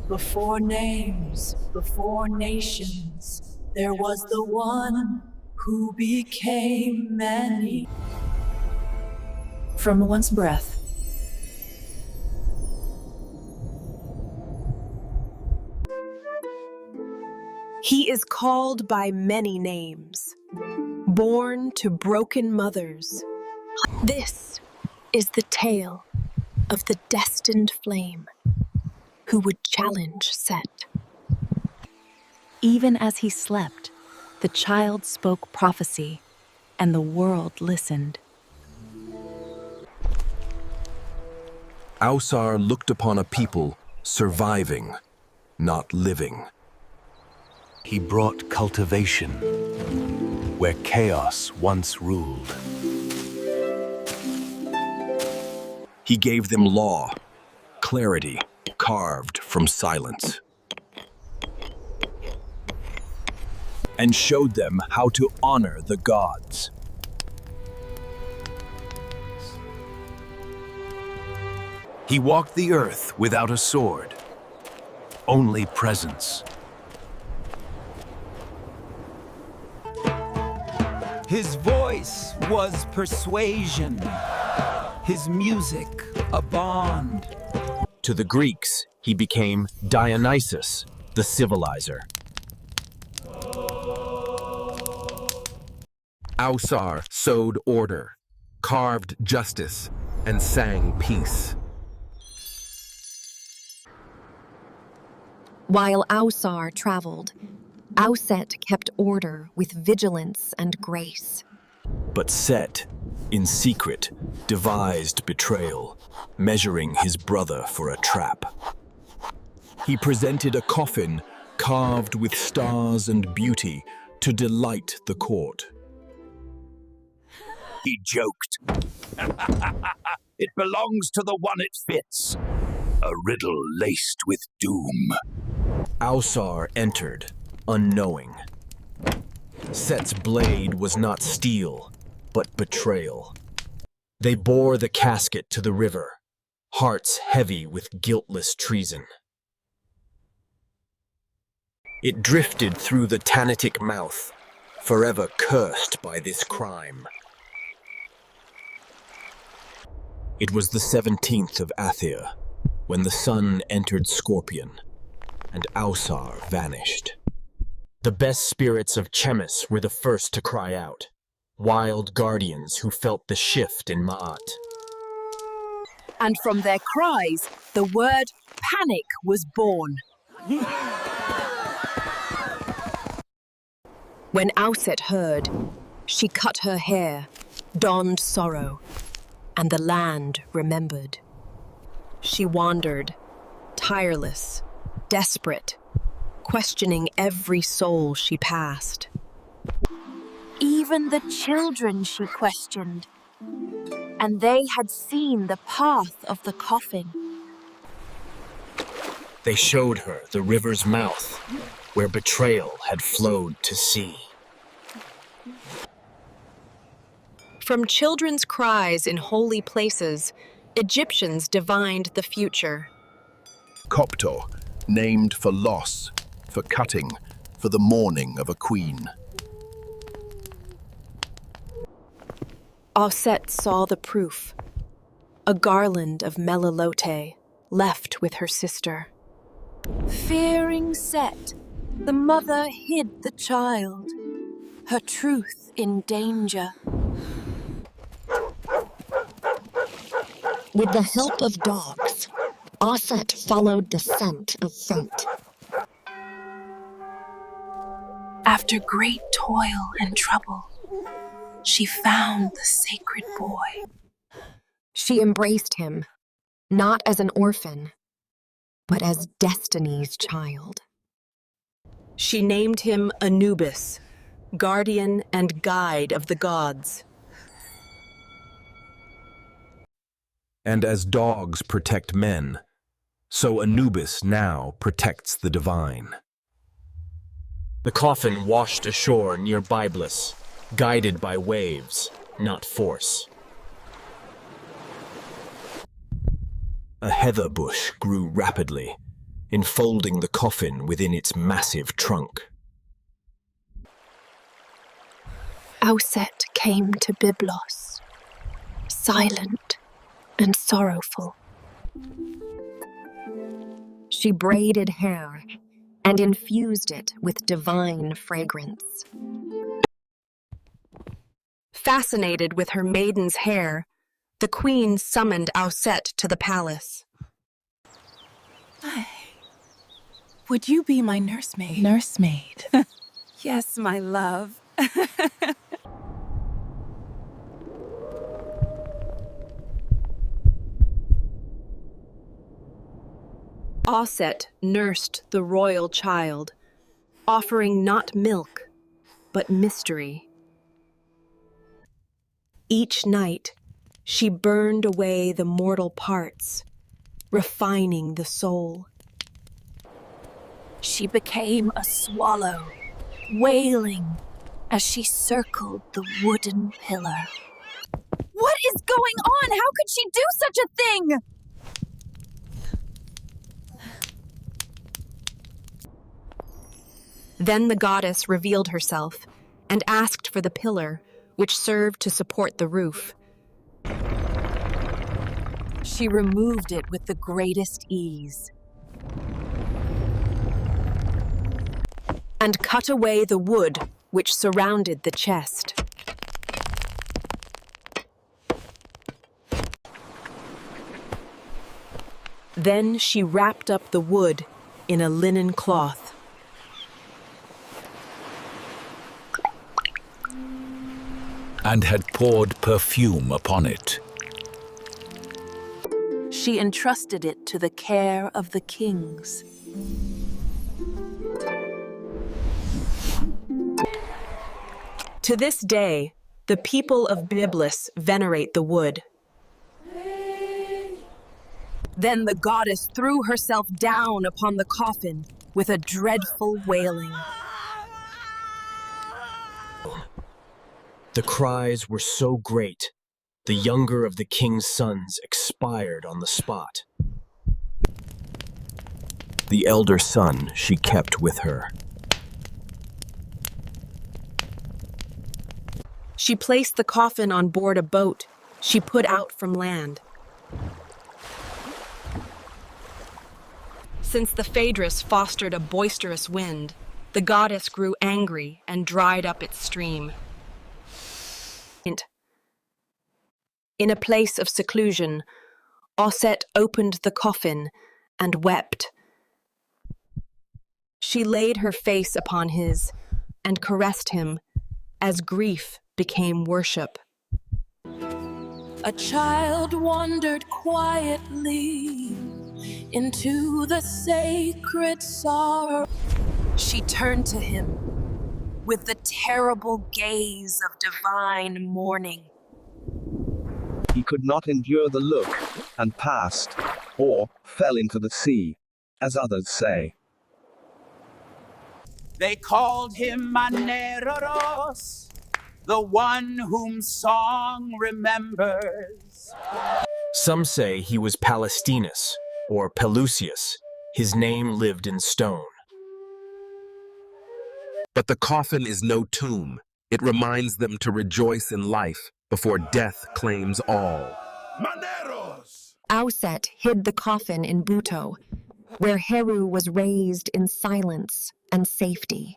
Before names, before nations, there was the one who became many. From one's breath. He is called by many names, born to broken mothers. This is the tale of the destined flame who would challenge Set. Even as he slept, the child spoke prophecy, and the world listened. Ausar looked upon a people surviving, not living. He brought cultivation where chaos once ruled. He gave them law, clarity carved from silence, and showed them how to honor the gods. He walked the earth without a sword, only presence. His voice was persuasion, his music a bond. To the Greeks, he became Dionysus, the civilizer. Ausar sowed order, carved justice, and sang peace. While Ausar traveled, Auset kept order with vigilance and grace. But Set, in secret, devised betrayal, measuring his brother for a trap. He presented a coffin carved with stars and beauty to delight the court. He joked. It belongs to the one it fits. A riddle laced with doom. Ausar entered, unknowing. Set's blade was not steel, but betrayal. They bore the casket to the river, hearts heavy with guiltless treason. It drifted through the Tanitic mouth, forever cursed by this crime. It was the 17th of Athir, when the sun entered Scorpion, and Ausar vanished. The best spirits of Chemis were the first to cry out, wild guardians who felt the shift in Ma'at. And from their cries, the word panic was born. When Auset heard, she cut her hair, donned sorrow, and the land remembered. She wandered, tireless, desperate, questioning every soul she passed. Even the children she questioned, and they had seen the path of the coffin. They showed her the river's mouth, where betrayal had flowed to sea. From children's cries in holy places, Egyptians divined the future. Coptor, named for loss, for cutting, for the mourning of a queen. Auset saw the proof, a garland of melalote left with her sister. Fearing Set, the mother hid the child, her truth in danger. With the help of dogs, Auset followed the scent of fate. After great toil and trouble, she found the sacred boy. She embraced him, not as an orphan, but as Destiny's child. She named him Anubis, guardian and guide of the gods. And as dogs protect men, so Anubis now protects the divine. The coffin washed ashore near Byblos, guided by waves, not force. A heather bush grew rapidly, enfolding the coffin within its massive trunk. Auset came to Byblos, silent and sorrowful. She braided hair and infused it with divine fragrance. Fascinated with her maiden's hair, the queen summoned Auset to the palace. Would you be my nursemaid? Nursemaid. Yes, my love. Auset nursed the royal child, offering not milk, but mystery. Each night, she burned away the mortal parts, refining the soul. She became a swallow, wailing as she circled the wooden pillar. What is going on? How could she do such a thing? Then the goddess revealed herself and asked for the pillar, which served to support the roof. She removed it with the greatest ease. And cut away the wood which surrounded the chest. Then she wrapped up the wood in a linen cloth. And had poured perfume upon it. She entrusted it to the care of the kings. To this day, the people of Byblos venerate the wood. Then the goddess threw herself down upon the coffin with a dreadful wailing. The cries were so great, the younger of the king's sons expired on the spot. The elder son she kept with her. She placed the coffin on board a boat she put out from land. Since the Phaedrus fostered a boisterous wind, the goddess grew angry and dried up its stream. In a place of seclusion, Auset opened the coffin and wept. She laid her face upon his and caressed him as grief became worship. A child wandered quietly into the sacred sorrow. She turned to him with the terrible gaze of divine mourning. He could not endure the look, and passed, or fell into the sea, as others say. They called him Maneros, the one whom song remembers. Some say he was Palestinus, or Pelusius. His name lived in stone. But the coffin is no tomb. It reminds them to rejoice in life before death claims all. Maneros! Auset hid the coffin in Buto, where Heru was raised in silence and safety.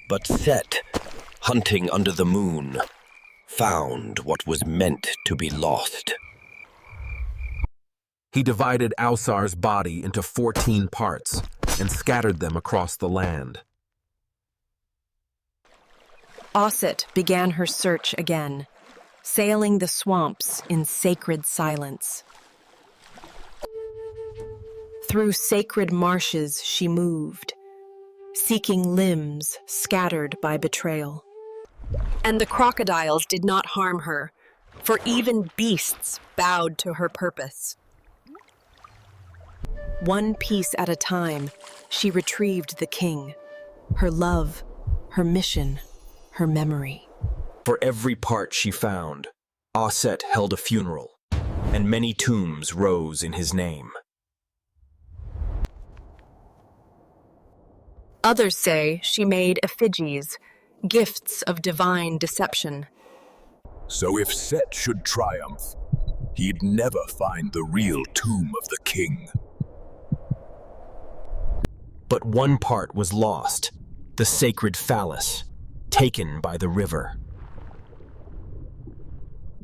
But Set, hunting under the moon, found what was meant to be lost. He divided Ausar's body into 14 parts and scattered them across the land. Auset began her search again, sailing the swamps in sacred silence. Through sacred marshes she moved, seeking limbs scattered by betrayal. And the crocodiles did not harm her, for even beasts bowed to her purpose. One piece at a time, she retrieved the king, her love, her mission, her memory. For every part she found, Auset held a funeral, and many tombs rose in his name. Others say she made effigies, gifts of divine deception. So if Set should triumph, he'd never find the real tomb of the king. But one part was lost, the sacred phallus, taken by the river.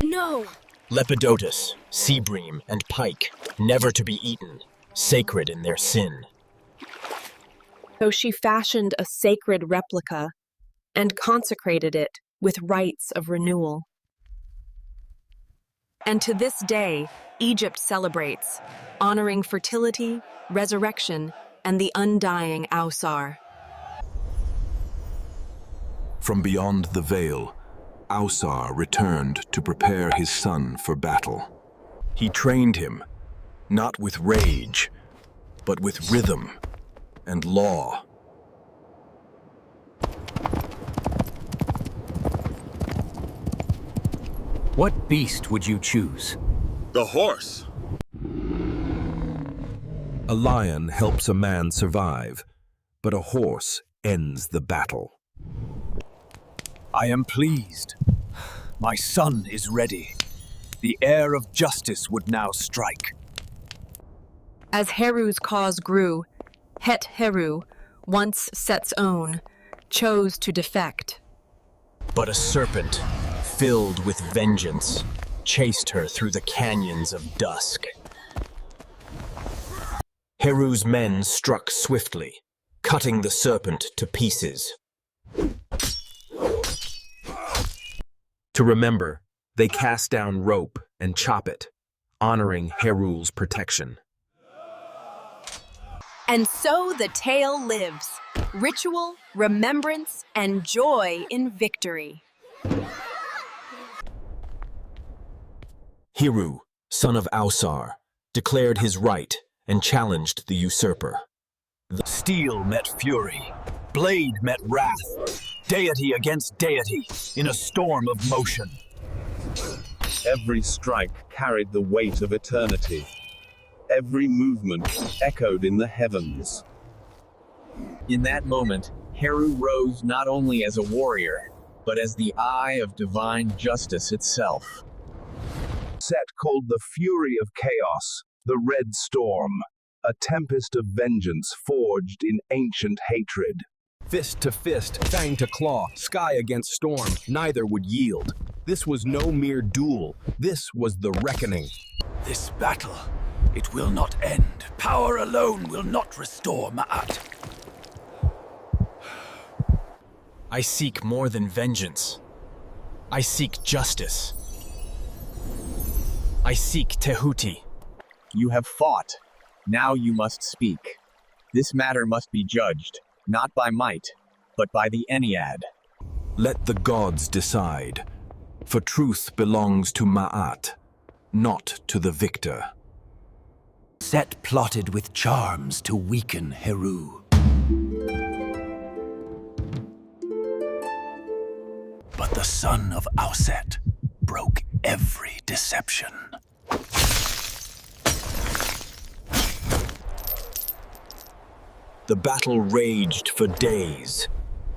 No! Lepidotus, sea bream, and pike, never to be eaten, sacred in their sin. So she fashioned a sacred replica and consecrated it with rites of renewal. And to this day, Egypt celebrates, honoring fertility, resurrection, and the undying Ausar. From beyond the veil, Ausar returned to prepare his son for battle. He trained him, not with rage, but with rhythm and law. What beast would you choose? The horse. A lion helps a man survive, but a horse ends the battle. I am pleased. My son is ready. The heir of justice would now strike. As Heru's cause grew, Het Heru, once Set's own, chose to defect. But a serpent, filled with vengeance, chased her through the canyons of dusk. Heru's men struck swiftly, cutting the serpent to pieces. To remember, they cast down rope and chop it, honoring Heru's protection. And so the tale lives, ritual, remembrance, and joy in victory. Heru, son of Ausar, declared his right and challenged the usurper. The steel met fury, blade met wrath, deity against deity in a storm of motion. Every strike carried the weight of eternity. Every movement echoed in the heavens. In that moment, Heru rose not only as a warrior, but as the eye of divine justice itself. Set called the fury of chaos the Red Storm, a tempest of vengeance forged in ancient hatred. Fist to fist, fang to claw, sky against storm, neither would yield. This was no mere duel. This was the reckoning. This battle, it will not end. Power alone will not restore Ma'at. I seek more than vengeance. I seek justice. I seek Tehuti. You have fought. Now you must speak. This matter must be judged, not by might, but by the Ennead. Let the gods decide, for truth belongs to Ma'at, not to the victor. Set plotted with charms to weaken Heru. But the son of Auset broke every deception. The battle raged for days,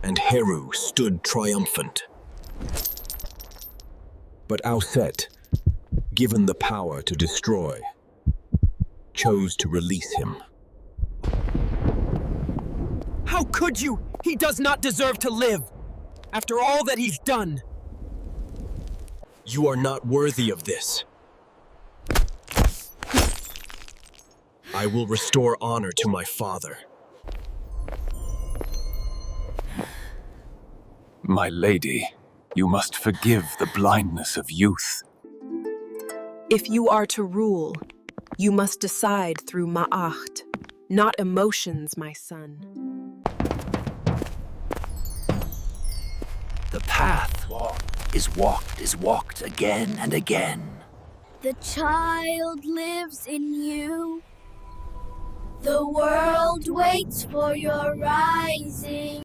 and Heru stood triumphant. But Auset, given the power to destroy, chose to release him. How could you? He does not deserve to live, after all that he's done. You are not worthy of this. I will restore honor to my father. My lady, you must forgive the blindness of youth. If you are to rule, you must decide through Ma'at, not emotions, my son. The path is walked again and again. The child lives in you. The world waits for your rising.